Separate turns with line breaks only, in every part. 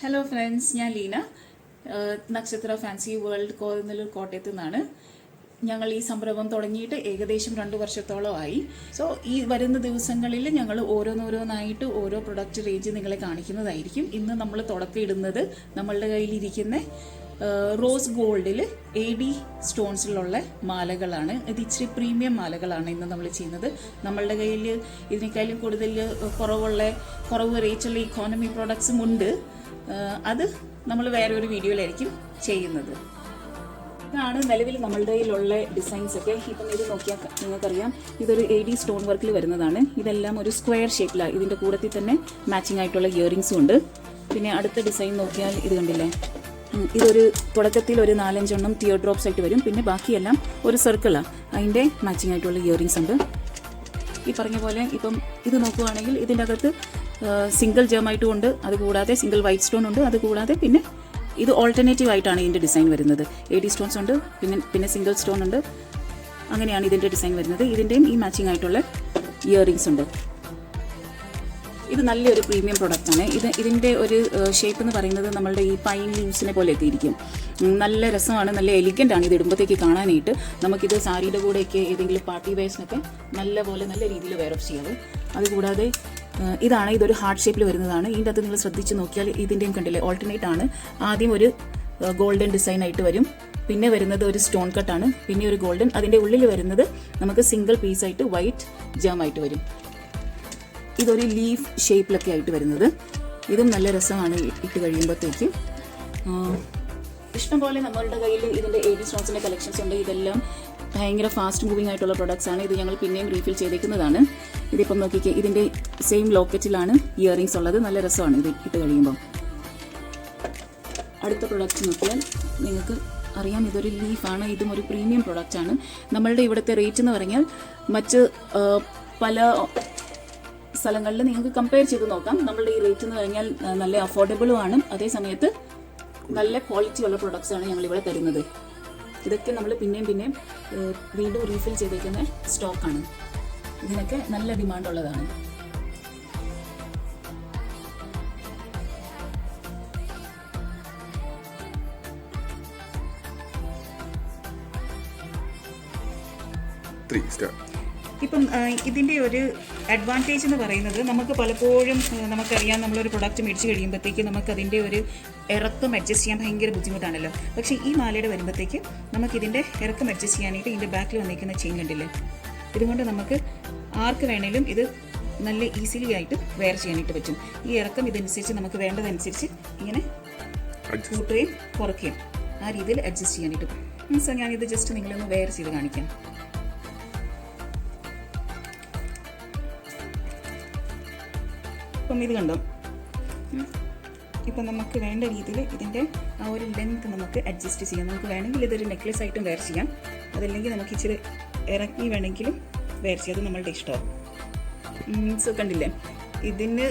Hello friends, ഞാൻ ലീന. നക്ഷത്ര fancy world Kothanallur കോട്ടയത്തു നിന്നാണ്. ഞങ്ങൾ ഈ സംരംഭം തുടങ്ങിയിട്ട് ഏകദേശം 2 വർഷത്തോളമായി. സോ ഈ വരുന്ന ദിവസങ്ങളിൽ ഞങ്ങൾ ഓരോന്നായിട്ട് ഓരോ പ്രൊഡക്റ്റ് റേഞ്ച് നിങ്ങളെ കാണിക്കുന്നതായിരിക്കും. ഇന്ന് നമ്മൾ തുടക്കമിടുന്നത് നമ്മളുടെ കയ്യിലിരിക്കുന്ന റോസ് ഗോൾഡിൽ AD സ്റ്റോൺസിലുള്ള മാലകളാണ്. ഇത് ഇച്ചിരി പ്രീമിയം മാലകളാണ് ഇന്ന് നമ്മൾ ചെയ്യുന്നത്. നമ്മളുടെ കയ്യിൽ ഇതിനേക്കാളും കൂടുതൽ കുറവ് റേറ്റുള്ള ഇക്കോണമി പ്രോഡക്ട്സും ഉണ്ട്. അത് നമ്മൾ വേറെ ഒരു വീഡിയോയിലായിരിക്കും ചെയ്യുന്നത്. ഇതാണ് നിലവിൽ നമ്മളുടെ കയ്യിലുള്ള ഡിസൈൻസ് ഒക്കെ. ഇപ്പം ഇത് നോക്കിയാൽ നിങ്ങൾക്കറിയാം, ഇതൊരു AD സ്റ്റോൺ വർക്കിൽ വരുന്നതാണ്. ഇതെല്ലാം ഒരു സ്ക്വയർ ഷേപ്പിലാണ്. ഇതിൻ്റെ കൂടത്തിൽ തന്നെ മാച്ചിങ് ആയിട്ടുള്ള ഇയറിങ്സും ഉണ്ട്. പിന്നെ അടുത്ത ഡിസൈൻ നോക്കിയാൽ ഇത് കണ്ടില്ലേ, ഇതൊരു തുടക്കത്തിൽ ഒരു 4-5 എണ്ണം ടിയർ ഡ്രോപ്സ് ആയിട്ട് വരും. പിന്നെ ബാക്കിയെല്ലാം ഒരു സർക്കിളാണ്. അതിൻ്റെ മാച്ചിങ് ആയിട്ടുള്ള ഇയറിങ്സ് ഉണ്ട്. ഈ പറഞ്ഞ പോലെ ഇപ്പം ഇത് നോക്കുകയാണെങ്കിൽ ഇതിൻ്റെ അകത്ത് സിംഗിൾ ജെമായിട്ടും ഉണ്ട്, അതുകൂടാതെ സിംഗിൾ വൈറ്റ് സ്റ്റോൺ ഉണ്ട്, അതുകൂടാതെ പിന്നെ ഇത് ഓൾട്ടർനേറ്റീവ് ആയിട്ടാണ് ഇതിൻ്റെ ഡിസൈൻ വരുന്നത്. AD സ്റ്റോൺസ് ഉണ്ട്, പിന്നെ സിംഗിൾ സ്റ്റോൺ ഉണ്ട്. അങ്ങനെയാണ് ഇതിൻ്റെ ഡിസൈൻ വരുന്നത്. ഇതിൻ്റെയും ഈ മാച്ചിങ് ആയിട്ടുള്ള ഇയറിങ്സ് ഉണ്ട്. ഇത് നല്ലൊരു പ്രീമിയം പ്രൊഡക്റ്റാണ്. ഇതിൻ്റെ ഒരു ഷേപ്പ് എന്ന് പറയുന്നത് നമ്മളുടെ ഈ പൈൻ ലീവ്സിനെ പോലെയൊക്കെ ഇരിക്കും. നല്ല രസമാണ്, നല്ല എലിഗൻ്റ് ആണ് ഇത് ഇടുമ്പോഴത്തേക്ക് കാണാനായിട്ട്. നമുക്കിത് സാരിയുടെ കൂടെയൊക്കെ ഏതെങ്കിലും പാർട്ടി വെയർസിനൊക്കെ നല്ല രീതിയിൽ വെയർ ഓഫ് ചെയ്യാം. അതുകൂടാതെ ഇതൊരു ഹാർട്ട് ഷേപ്പിൽ വരുന്നതാണ്. ഇതിൻ്റെ അകത്ത് നിങ്ങൾ ശ്രദ്ധിച്ച് നോക്കിയാൽ ഇതിൻ്റെയും കണ്ടില്ലേ, ഓൾട്ടർനേറ്റ് ആണ്. ആദ്യം ഒരു ഗോൾഡൻ ഡിസൈൻ ആയിട്ട് വരും, പിന്നെ വരുന്നത് ഒരു സ്റ്റോൺ കട്ടാണ്, പിന്നെ ഒരു ഗോൾഡൻ. അതിൻ്റെ ഉള്ളിൽ വരുന്നത് നമുക്ക് സിംഗിൾ പീസായിട്ട് വൈറ്റ് ജാം ആയിട്ട് വരും. ഇതൊരു ലീഫ് ഷേപ്പിലൊക്കെ ആയിട്ട് വരുന്നത്. ഇതും നല്ല രസമാണ് ഇട്ട് കഴിയുമ്പോഴത്തേക്ക്. ഇഷ്ടംപോലെ നമ്മളുടെ കയ്യിൽ ഇതിൻ്റെ AD സ്റ്റോൺസിൻ്റെ കളക്ഷൻസ് ഉണ്ട്. ഇതെല്ലാം ഭയങ്കര ഫാസ്റ്റ് മൂവിങ് ആയിട്ടുള്ള പ്രൊഡക്ട്സ് ആണ്. ഇത് ഞങ്ങൾ പിന്നെയും റീഫിൽ ചെയ്തേക്കുന്നതാണ്. ഇതിപ്പം നോക്കിക്കേ, ഇതിൻ്റെ സെയിം ലോക്കറ്റിലാണ് ഇയറിങ്സ് ഉള്ളത്. നല്ല രസമാണ് ഇത് ഇട്ട് കഴിയുമ്പോൾ. അടുത്ത പ്രൊഡക്റ്റ് നോക്കിയാൽ നിങ്ങൾക്ക് അറിയാം, ഇതൊരു ലീഫാണ്. ഇതും ഒരു പ്രീമിയം പ്രൊഡക്റ്റാണ്. നമ്മളുടെ ഇവിടുത്തെ റേറ്റ് എന്ന് പറഞ്ഞാൽ മറ്റ് പല സ്ഥലങ്ങളിൽ നിങ്ങൾക്ക് കമ്പയർ ചെയ്ത് നോക്കാം. നമ്മളുടെ ഈ റേറ്റ് എന്ന് പറഞ്ഞാൽ നല്ല അഫോർഡബിളും ആണ്. അതേ സമയത്ത് നല്ല ക്വാളിറ്റി ഉള്ള പ്രൊഡക്ട്സ് ആണ് ഞങ്ങളിവിടെ തരുന്നത്. ഇതൊക്കെ നമ്മൾ പിന്നെയും വീണ്ടും റീഫിൽ ചെയ്തേക്കുന്ന സ്റ്റോക്കാണ്. ഇതിനൊക്കെ നല്ല ഡിമാൻഡ് ഉള്ളതാണ്. ഇപ്പം ഇതിൻ്റെ ഒരു അഡ്വാൻറ്റേജ് എന്ന് പറയുന്നത്, നമുക്ക് പലപ്പോഴും നമുക്കറിയാം, നമ്മളൊരു പ്രൊഡക്റ്റ് മേടിച്ച് കഴിയുമ്പോഴത്തേക്ക് നമുക്കതിൻ്റെ ഒരു ഇറക്കം അഡ്ജസ്റ്റ് ചെയ്യാൻ ഭയങ്കര ബുദ്ധിമുട്ടാണല്ലോ. പക്ഷേ ഈ മാലയുടെ വരുമ്പോഴത്തേക്ക് നമുക്കിതിൻ്റെ ഇറക്കം അഡ്ജസ്റ്റ് ചെയ്യാനായിട്ട് ഇതിൻ്റെ ബാക്കിൽ വന്നിരിക്കുന്ന ചെയിൻ കണ്ടില്ലേ, ഇതുകൊണ്ട് നമുക്ക് ആർക്ക് വേണേലും ഇത് നല്ല ഈസിലി ആയിട്ട് വെയർ ചെയ്യാനായിട്ട് പറ്റും. ഈ ഇറക്കം ഇതനുസരിച്ച് നമുക്ക് വേണ്ടതനുസരിച്ച് ഇങ്ങനെ കൂട്ടുകയും കുറയ്ക്കുകയും ആ രീതിയിൽ അഡ്ജസ്റ്റ് ചെയ്യാനായിട്ട് പറ്റും. മീൻസ് ഞാനിത് ജസ്റ്റ് നിങ്ങളൊന്ന് വെയർ ചെയ്ത് കാണിക്കാം. ഇപ്പം ഇത് കണ്ടോ, ഇപ്പം നമുക്ക് വേണ്ട രീതിയിൽ ഇതിൻ്റെ ആ ഒരു ലെങ്ത് നമുക്ക് അഡ്ജസ്റ്റ് ചെയ്യാം. നമുക്ക് വേണമെങ്കിൽ ഇതൊരു നെക്ലെസ് ആയിട്ടും വെയർ ചെയ്യാം, അതല്ലെങ്കിൽ നമുക്ക് ഇച്ചിരി ഇറക്കി വേണമെങ്കിലും വെയർ ചെയ്യാം. അത് നമ്മളുടെ ഇഷ്ടമാണ്. സോ കണ്ടില്ലേ, ഇതിന്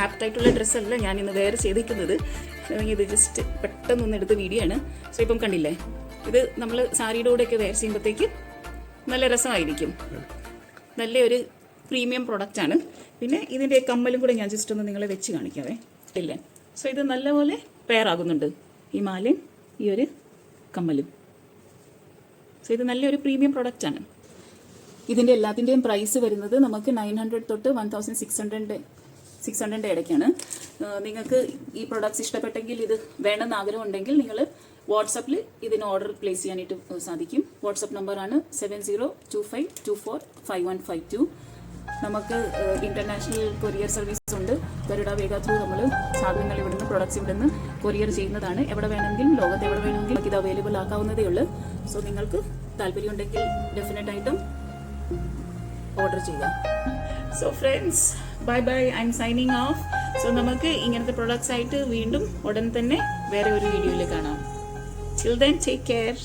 ആപ്റ്റായിട്ടുള്ള ഡ്രസ്സല്ല ഞാനിന്ന് വെയർ ചെയ്തിരിക്കുന്നത്. ഇത് ജസ്റ്റ് പെട്ടെന്നൊന്ന് എടുത്ത വീഡിയോ ആണ്. സോ ഇപ്പം കണ്ടില്ലേ, ഇത് നമ്മൾ സാരിയുടെ കൂടെയൊക്കെ വെയർ ചെയ്യുമ്പോഴത്തേക്ക് നല്ല രസമായിരിക്കും. നല്ലൊരു പ്രീമിയം പ്രൊഡക്റ്റാണ്. പിന്നെ ഇതിൻ്റെ കമ്മലും കൂടെ ഞാൻ ജസ്റ്റ് ഒന്ന് നിങ്ങളെ വെച്ച് കാണിക്കാവേ, ഇല്ലേ. സോ ഇത് നല്ലപോലെ പെയർ ആകുന്നുണ്ട്, ഈ മാലയും ഈ ഒരു കമ്മലും. സോ ഇത് നല്ലൊരു പ്രീമിയം പ്രൊഡക്റ്റാണ്. ഇതിൻ്റെ എല്ലാത്തിൻ്റെയും പ്രൈസ് വരുന്നത് നമുക്ക് 900 തൊട്ട് 1600 ഇടയ്ക്കാണ്. നിങ്ങൾക്ക് ഈ പ്രൊഡക്ട്സ് ഇഷ്ടപ്പെട്ടെങ്കിൽ, ഇത് വേണമെന്ന് ആഗ്രഹമുണ്ടെങ്കിൽ നിങ്ങൾ വാട്സപ്പിൽ ഇതിന് ഓർഡർ പ്ലേസ് ചെയ്യാനായിട്ട് സാധിക്കും. വാട്സപ്പ് നമ്പറാണ് 7025245152. നമുക്ക് ഇൻ്റർനാഷണൽ കൊറിയർ സർവീസ് ഉണ്ട്. ഗരുഡ വേഗ ത്രൂ നമ്മൾ സാധനങ്ങൾ ഇവിടുന്ന് പ്രൊഡക്ട്സ് ഇവിടുന്ന് കൊറിയർ ചെയ്യുന്നതാണ്. എവിടെ വേണമെങ്കിലും, ലോകത്ത് എവിടെ വേണമെങ്കിലും ഇത് അവൈലബിൾ ആക്കാവുന്നതേ ഉള്ളൂ. സോ നിങ്ങൾക്ക് താല്പര്യമുണ്ടെങ്കിൽ ഡെഫിനറ്റായിട്ടും ഓർഡർ ചെയ്യുക. So friends, bye bye, I M signing off. So നമുക്ക് ഇങ്ങനത്തെ പ്രൊഡക്ട്സ് ആയിട്ട് വീണ്ടും ഉടൻ തന്നെ വേറെ ഒരു വീഡിയോയിൽ കാണാം. Till then, take care.